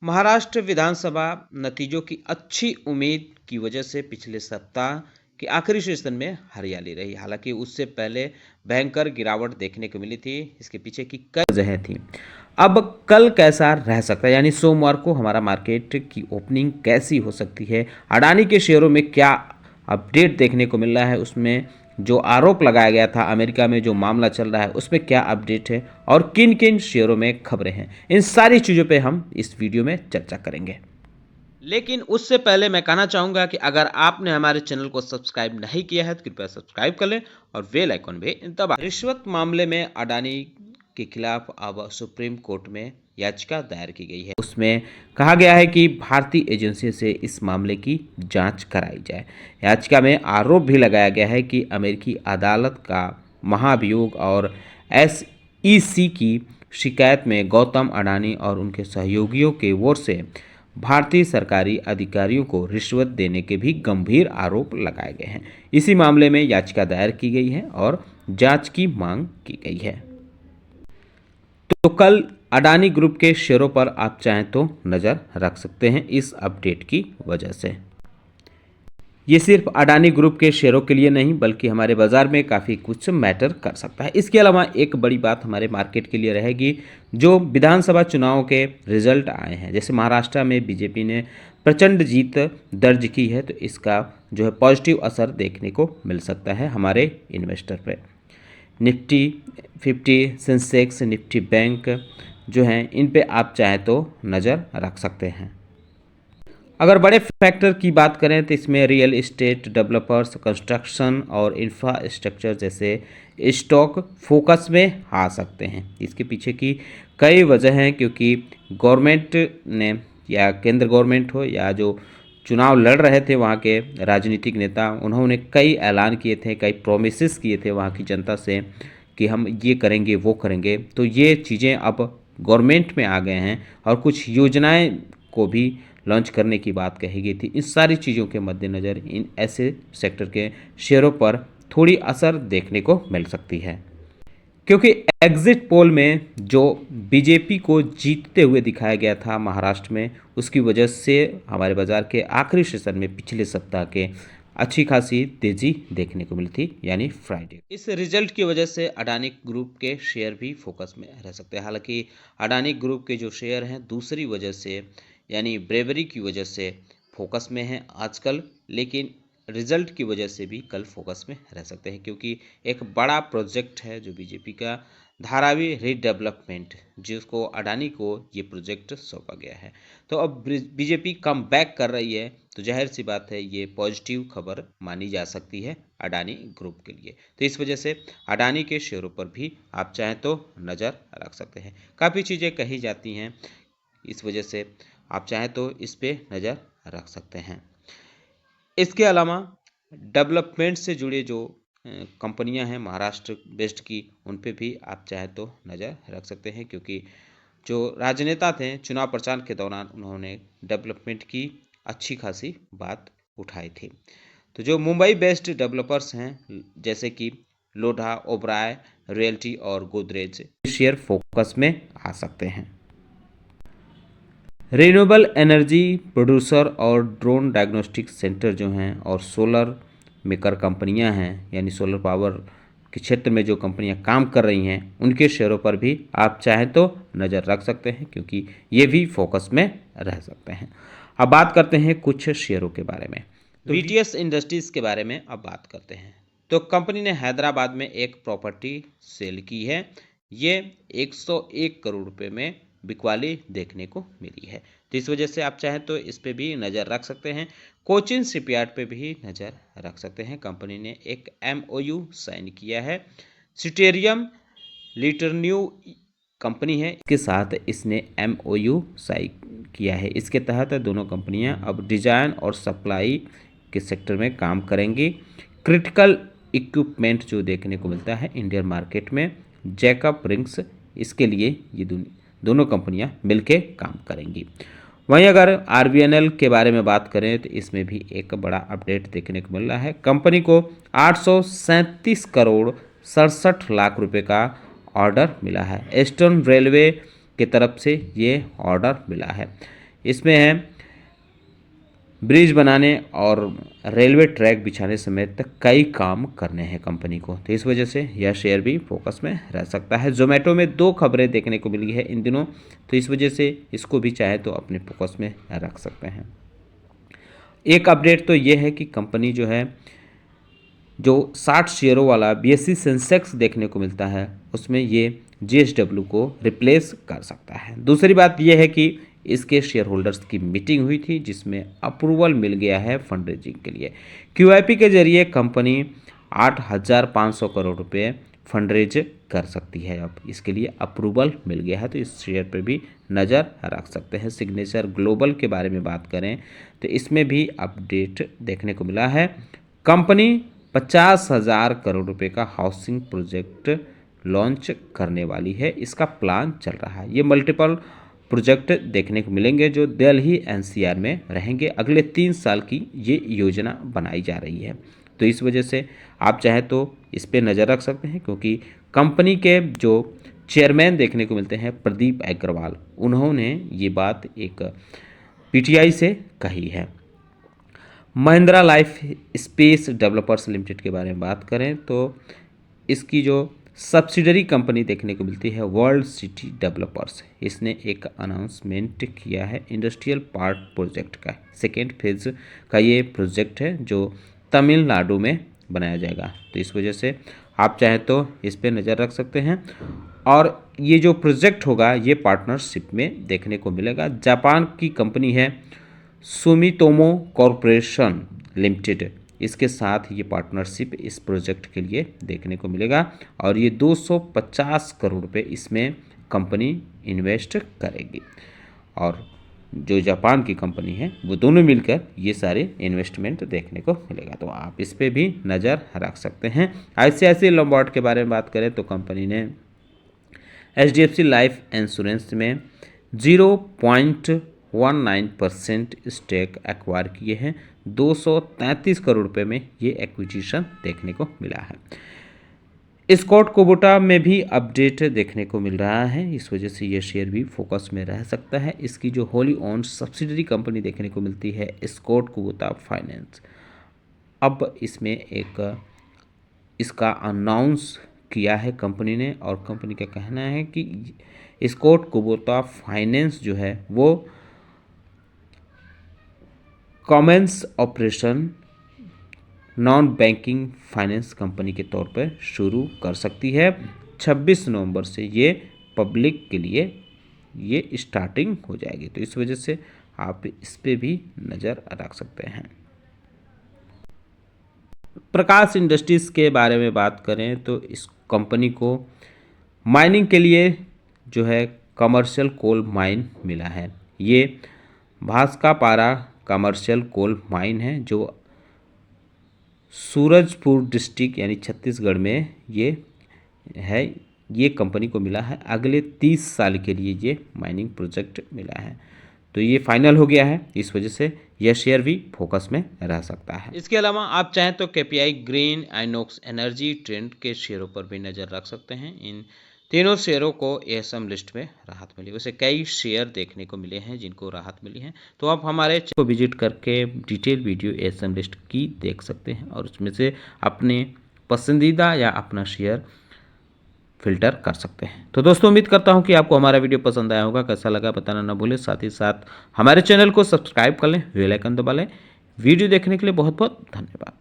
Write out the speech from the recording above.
महाराष्ट्र विधानसभा नतीजों की अच्छी उम्मीद की वजह से पिछले सप्ताह के आखिरी सेशन में हरियाली रही। हालांकि उससे पहले भयंकर गिरावट देखने को मिली थी। इसके पीछे की कई वजहें थी। अब कल कैसा रह सकता है, यानी सोमवार को हमारा मार्केट की ओपनिंग कैसी हो सकती है, अडानी के शेयरों में क्या अपडेट देखने को मिल रहा है, उसमें जो आरोप लगाया गया था, अमेरिका में जो मामला चल रहा है उसमें क्या अपडेट है और किन किन शेयरों में खबरें हैं, इन सारी चीज़ों पे हम इस वीडियो में चर्चा करेंगे। लेकिन उससे पहले मैं कहना चाहूँगा कि अगर आपने हमारे चैनल को सब्सक्राइब नहीं किया है तो कृपया सब्सक्राइब कर लें और बेल आइकन भी दबाएं। रिश्वत मामले में अडानी के खिलाफ अब सुप्रीम कोर्ट में याचिका दायर की गई है। उसमें कहा गया है कि भारतीय एजेंसी से इस मामले की जांच कराई जाए। याचिका में आरोप भी लगाया गया है कि अमेरिकी अदालत का महाभियोग और SEC की शिकायत में गौतम अडानी और उनके सहयोगियों के ओर से भारतीय सरकारी अधिकारियों को रिश्वत देने के भी गंभीर आरोप लगाए गए हैं। इसी मामले में याचिका दायर की गई है और जांच की मांग की गई है। तो कल अडानी ग्रुप के शेयरों पर आप चाहें तो नज़र रख सकते हैं इस अपडेट की वजह से। ये सिर्फ अडानी ग्रुप के शेयरों के लिए नहीं बल्कि हमारे बाज़ार में काफ़ी कुछ मैटर कर सकता है। इसके अलावा एक बड़ी बात हमारे मार्केट के लिए रहेगी, जो विधानसभा चुनाव के रिजल्ट आए हैं। जैसे महाराष्ट्र में बीजेपी ने प्रचंड जीत दर्ज की है, तो इसका जो है पॉजिटिव असर देखने को मिल सकता है हमारे इन्वेस्टर पे। निफ्टी 50, सेंसेक्स, निफ्टी बैंक जो हैं, इन पे आप चाहें तो नज़र रख सकते हैं। अगर बड़े फैक्टर की बात करें तो इसमें रियल एस्टेट, डेवलपर्स, कंस्ट्रक्शन और इंफ्रास्ट्रक्चर जैसे स्टॉक फोकस में आ सकते हैं। इसके पीछे की कई वजह हैं, क्योंकि गवर्नमेंट ने, या केंद्र गवर्नमेंट हो या जो चुनाव लड़ रहे थे वहाँ के राजनीतिक नेता, उन्होंने कई ऐलान किए थे, कई प्रोमिसेस किए थे वहाँ की जनता से कि हम ये करेंगे वो करेंगे। तो ये चीज़ें अब गवर्नमेंट में आ गए हैं और कुछ योजनाएं को भी लॉन्च करने की बात कही गई थी। इन सारी चीज़ों के मद्देनज़र इन ऐसे सेक्टर के शेयरों पर थोड़ी असर देखने को मिल सकती है, क्योंकि एग्जिट पोल में जो बीजेपी को जीतते हुए दिखाया गया था महाराष्ट्र में, उसकी वजह से हमारे बाज़ार के आखिरी सेशन में पिछले सप्ताह के अच्छी खासी तेज़ी देखने को मिली थी, यानी फ्राइडे। इस रिजल्ट की वजह से अडानी ग्रुप के शेयर भी फोकस में रह सकते हैं। हालांकि अडानी ग्रुप के जो शेयर हैं दूसरी वजह से, यानी ब्रेवरी की वजह से फोकस में हैं आजकल, लेकिन रिजल्ट की वजह से भी कल फोकस में रह सकते हैं, क्योंकि एक बड़ा प्रोजेक्ट है जो बीजेपी का, धारावी रीडेवलपमेंट, जिसको अडानी को ये प्रोजेक्ट सौंपा गया है। तो अब बीजेपी कम बैक कर रही है, तो जाहिर सी बात है ये पॉजिटिव खबर मानी जा सकती है अडानी ग्रुप के लिए। तो इस वजह से अडानी के शेयरों पर भी आप चाहें तो नज़र रख सकते हैं। काफ़ी चीज़ें कही जाती हैं, इस वजह से आप चाहें तो इस पे नज़र रख सकते हैं। इसके अलावा डेवलपमेंट से जुड़े जो कंपनियां हैं महाराष्ट्र बेस्ड की, उन पे भी आप चाहे तो नज़र रख सकते हैं, क्योंकि जो राजनेता थे चुनाव प्रचार के दौरान उन्होंने डेवलपमेंट की अच्छी खासी बात उठाई थी। तो जो मुंबई बेस्ड डेवलपर्स हैं जैसे कि लोढ़ा, ओबराय रियल्टी और गोदरेज, शेयर फोकस में आ सकते हैं। रिन्यूएबल एनर्जी प्रोड्यूसर और ड्रोन डायग्नोस्टिक सेंटर जो हैं और सोलर मेकर कंपनियां हैं, यानी सोलर पावर के क्षेत्र में जो कंपनियां काम कर रही हैं, उनके शेयरों पर भी आप चाहें तो नज़र रख सकते हैं, क्योंकि ये भी फोकस में रह सकते हैं। अब बात करते हैं कुछ शेयरों के बारे में। तो VTS इंडस्ट्रीज़ के बारे में अब बात करते हैं। तो कंपनी ने हैदराबाद में एक प्रॉपर्टी सेल की है। ये 101 करोड़ रुपए में बिकवाली देखने को मिली है। तो इस वजह से आप चाहें तो इस पे भी नज़र रख सकते हैं। कोचिन शिपयार्ड पे भी नज़र रख सकते हैं। कंपनी ने एक MOU साइन किया है। सिटेरियम लिटरन्यू कंपनी है, इसके साथ इसने MOU साइन किया है। इसके तहत दोनों कंपनियां अब डिजाइन और सप्लाई के सेक्टर में काम करेंगी। क्रिटिकल इक्विपमेंट जो देखने को मिलता है इंडियन मार्केट में, जैकब रिंग्स, इसके लिए ये दोनों कंपनियां मिलके काम करेंगी। वहीं अगर RVNL के बारे में बात करें तो इसमें भी एक बड़ा अपडेट देखने को मिल रहा है। कंपनी को 837 करोड़ 67 लाख रुपए का ऑर्डर मिला है। ईस्टर्न रेलवे की तरफ से ये ऑर्डर मिला है। इसमें है ब्रिज बनाने और रेलवे ट्रैक बिछाने समेत कई काम करने हैं कंपनी को, तो इस वजह से यह शेयर भी फोकस में रह सकता है। जोमेटो में 2 खबरें देखने को मिली है इन दिनों, तो इस वजह से इसको भी चाहे तो अपने फोकस में रख सकते हैं। एक अपडेट तो ये है कि कंपनी जो है, जो 60 शेयरों वाला BSE सेंसेक्स देखने को मिलता है, उसमें ये JSW को रिप्लेस कर सकता है। दूसरी बात यह है कि इसके शेयर होल्डर्स की मीटिंग हुई थी जिसमें अप्रूवल मिल गया है फंड रेजिंग के लिए। QIP के जरिए कंपनी 8,500 करोड़ रुपए फंड रेज कर सकती है। अब इसके लिए अप्रूवल मिल गया है, तो इस शेयर पर भी नज़र रख सकते हैं। सिग्नेचर ग्लोबल के बारे में बात करें तो इसमें भी अपडेट देखने को मिला है। कंपनी 50,000 करोड़ रुपए का हाउसिंग प्रोजेक्ट लॉन्च करने वाली है, इसका प्लान चल रहा है। ये मल्टीपल प्रोजेक्ट देखने को मिलेंगे जो दिल्ली NCR में रहेंगे। अगले 3 साल की ये योजना बनाई जा रही है, तो इस वजह से आप चाहे तो इस पर नज़र रख सकते हैं, क्योंकि कंपनी के जो चेयरमैन देखने को मिलते हैं प्रदीप अग्रवाल, उन्होंने ये बात एक PTI से कही है। Mahindra life space developers limited के बारे में बात करें तो इसकी जो सब्सिडरी कंपनी देखने को मिलती है वर्ल्ड सिटी डेवलपर्स, इसने एक अनाउंसमेंट किया है इंडस्ट्रियल पार्क प्रोजेक्ट का। सेकेंड फेज का ये प्रोजेक्ट है जो तमिलनाडु में बनाया जाएगा, तो इस वजह से आप चाहें तो इस पर नज़र रख सकते हैं। और ये जो प्रोजेक्ट होगा ये पार्टनरशिप में देखने को मिलेगा। जापान की कंपनी है सुमितोमो कॉरपोरेशन लिमिटेड, इसके साथ ये पार्टनरशिप इस प्रोजेक्ट के लिए देखने को मिलेगा और ये 250 करोड़ रुपए इसमें कंपनी इन्वेस्ट करेगी। और जो जापान की कंपनी है वो दोनों मिलकर ये सारे इन्वेस्टमेंट देखने को मिलेगा, तो आप इस पे भी नज़र रख सकते हैं। ICICI लोम्बार्ड के बारे में बात करें तो कंपनी ने HDFC लाइफ इंश्योरेंस में 0.19% स्टेक एक्वायर किए हैं। 233 करोड़ रुपए में ये एक्विजिशन देखने को मिला है। स्कॉट कुबोटा में भी अपडेट देखने को मिल रहा है, इस वजह से ये शेयर भी फोकस में रह सकता है। इसकी जो होली ओन्ड सब्सिडरी कंपनी देखने को मिलती है स्कॉट कुबोटा फाइनेंस, अब इसमें एक इसका अनाउंस किया है कंपनी ने, और कंपनी का कहना है कि स्कॉट कुबोटा फाइनेंस जो है वो Commons operation non banking finance company के तौर पर शुरू कर सकती है। 26 नवंबर से ये पब्लिक के लिए ये स्टार्टिंग हो जाएगी, तो इस वजह से आप इस पे भी नज़र रख सकते हैं। प्रकाश इंडस्ट्रीज़ के बारे में बात करें तो इस कंपनी को माइनिंग के लिए जो है कमर्शियल कोल माइन मिला है। ये भास्कापारा कमर्शियल कोल माइन है जो सूरजपुर डिस्ट्रिक्ट यानी छत्तीसगढ़ में ये है। ये कंपनी को मिला है अगले 30 साल के लिए ये माइनिंग प्रोजेक्ट मिला है, तो ये फाइनल हो गया है, इस वजह से यह शेयर भी फोकस में रह सकता है। इसके अलावा आप चाहें तो KPI green, INOX energy, trend के शेयरों पर भी नज़र रख सकते हैं। इन तीनों शेयरों को ASM लिस्ट में राहत मिली, वैसे कई शेयर देखने को मिले हैं जिनको राहत मिली है, तो आप हमारे चैनल को विजिट करके डिटेल वीडियो ASM लिस्ट की देख सकते हैं और उसमें से अपने पसंदीदा या अपना शेयर फिल्टर कर सकते हैं। तो दोस्तों उम्मीद करता हूं कि आपको हमारा वीडियो पसंद आया होगा, कैसा लगा बताना ना भूलें, साथ ही साथ हमारे चैनल को सब्सक्राइब कर लें, बेल आइकन दबा लें। वीडियो देखने के लिए बहुत बहुत धन्यवाद।